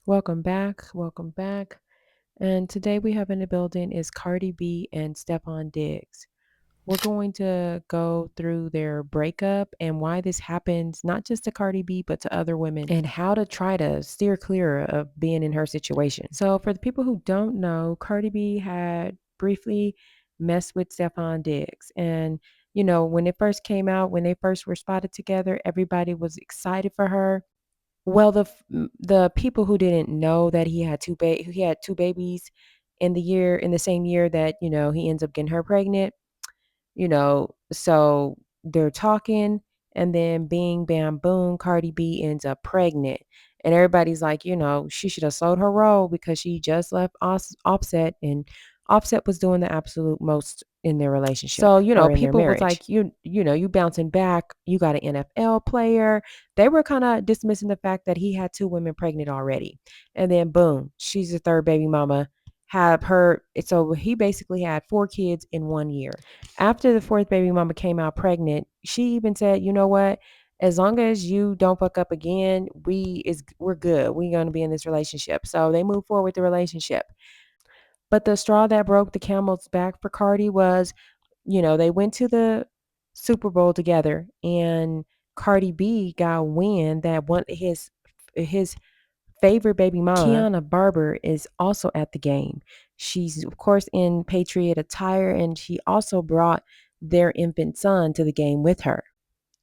Welcome back. Welcome back. And today we have in the building is Cardi B and Steffon Diggs. We're going to go through their breakup and why this happens, not just to Cardi B, but to other women, and how to try to steer clear of being in her situation. So, for the people who don't know, Cardi B had briefly messed with Steffon Diggs. And, when it first came out, when they first were spotted together, everybody was excited for her. Well, the people who didn't know that he had 2 babies in the same year that, he ends up getting her pregnant, so they're talking and then bing, bam, boom, Cardi B ends up pregnant. And everybody's like, she should have slowed her roll because she just left Offset and Offset was doing the absolute most in their relationship So, or in their people was marriage. like, you bouncing back, you got an NFL player. They were kind of dismissing the fact that he had two women pregnant already. And then boom, she's the third baby mama. Have her so he basically had four kids in 1 year. After the fourth baby mama came out pregnant, she even said, you know what? As long as you don't fuck up again, we're good. We're gonna be in this relationship. So they moved forward with the relationship. But the straw that broke the camel's back for Cardi was, they went to the Super Bowl together and Cardi B got wind that one his favorite baby mama, Kiana Barber, is also at the game. She's of course in Patriot attire and she also brought their infant son to the game with her.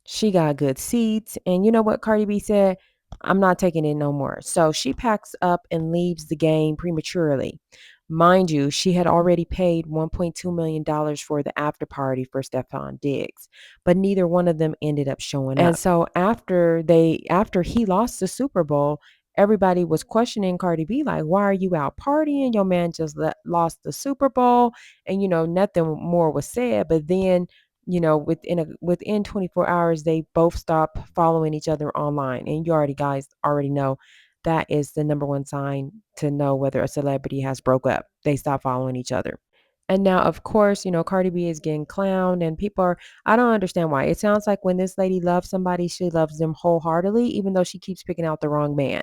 She got good seats. And you know what Cardi B said? I'm not taking it no more. So she packs up and leaves the game prematurely. Mind you, she had already paid $1.2 million for the after party for Stefan Diggs, but neither one of them ended up showing up. And so after he lost the Super Bowl, everybody was questioning Cardi B, like, why are you out partying? Your man just lost the Super Bowl. And, nothing more was said. But then within 24 hours, they both stop following each other online. And you already know that is the number one sign to know whether a celebrity has broke up. They stop following each other. And now, of course, Cardi B is getting clowned, and I don't understand why. It sounds like when this lady loves somebody, she loves them wholeheartedly, even though she keeps picking out the wrong man.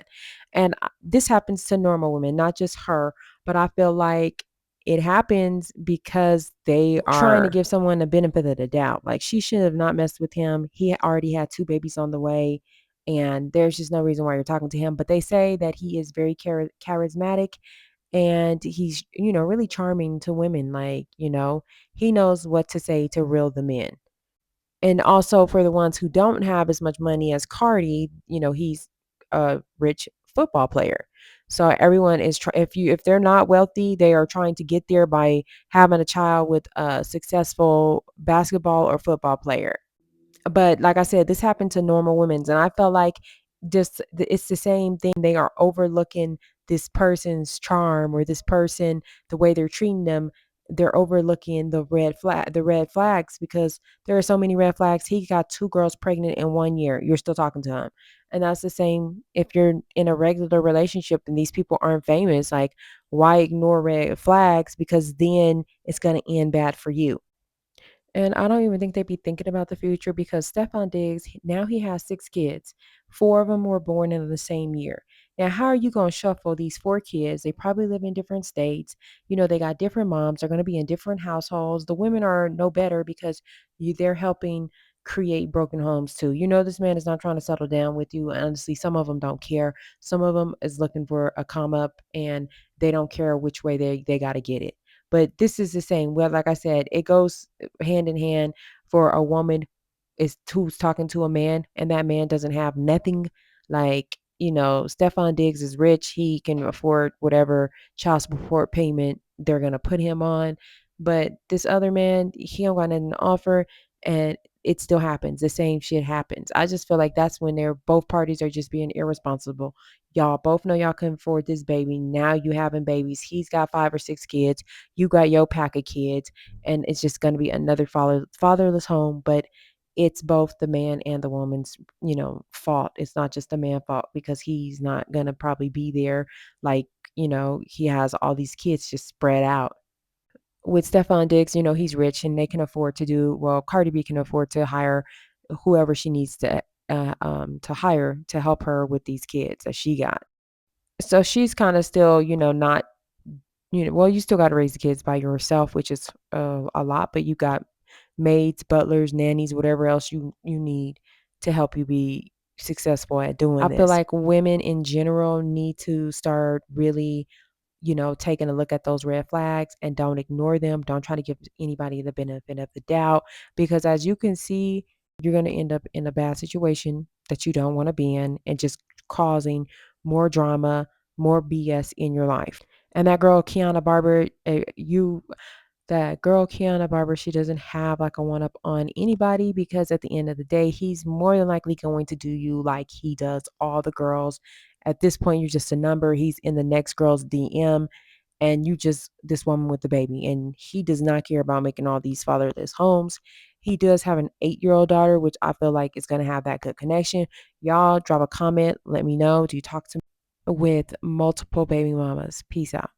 And this happens to normal women, not just her, but I feel like it happens because they are trying to give someone the benefit of the doubt. Like, she should have not messed with him. He already had two babies on the way, and there's just no reason why you're talking to him. But they say that he is very charismatic and he's really charming to women. Like, he knows what to say to reel them in. And also for the ones who don't have as much money as Cardi, he's a rich football player. So everyone is if they're not wealthy, they are trying to get there by having a child with a successful basketball or football player. But like I said, this happened to normal women, and I felt like just it's the same thing. They are overlooking this person's charm or this person, the way they're treating them. They're overlooking the red flags, because there are so many red flags. He got two girls pregnant in 1 year. You're still talking to him. And that's the same if you're in a regular relationship and these people aren't famous. Like, why ignore red flags? Because then it's going to end bad for you. And I don't even think they'd be thinking about the future, because Stefan Diggs, now he has 6 kids. Four of them were born in the same year. Now, how are you going to shuffle these 4 kids? They probably live in different states. They got different moms. They're going to be in different households. The women are no better because they're helping create broken homes too. This man is not trying to settle down with you. Honestly, some of them don't care. Some of them is looking for a come up, and they don't care which way they got to get it. But this is the same. Well, like I said, it goes hand in hand for a woman who's talking to a man and that man doesn't have nothing. Like, Stefan Diggs is rich. He can afford whatever child support payment they're going to put him on. But this other man, he don't got nothing to offer. And it still happens. The same shit happens. I just feel like that's when both parties are just being irresponsible. Y'all both know y'all couldn't afford this baby. Now you having babies. He's got 5 or 6 kids. You got your pack of kids. And it's just going to be another fatherless home. But it's both the man and the woman's, fault. It's not just the man's fault, because he's not going to probably be there. Like, he has all these kids just spread out. With Stefan Diggs, he's rich and they can afford Cardi B can afford to hire whoever she needs to hire to help her with these kids that she got. So she's kinda still, not well, you still gotta raise the kids by yourself, which is, a lot, but you got maids, butlers, nannies, whatever else you need to help you be successful at doing I feel this. like women in general need to start really, taking a look at those red flags and don't ignore them. Don't try to give anybody the benefit of the doubt because as you can see, you're going to end up in a bad situation that you don't want to be in and just causing more drama, more BS in your life. And that girl, Kiana Barber, that girl Kiana Barber, she doesn't have like a one up on anybody because at the end of the day, he's more than likely going to do you like he does all the girls. At this point, you're just a number. He's in the next girl's DM and you just this woman with the baby. And he does not care about making all these fatherless homes. He does have an 8-year-old daughter, which I feel like is going to have that good connection. Y'all drop a comment. Let me know. Do you talk to me with multiple baby mamas? Peace out.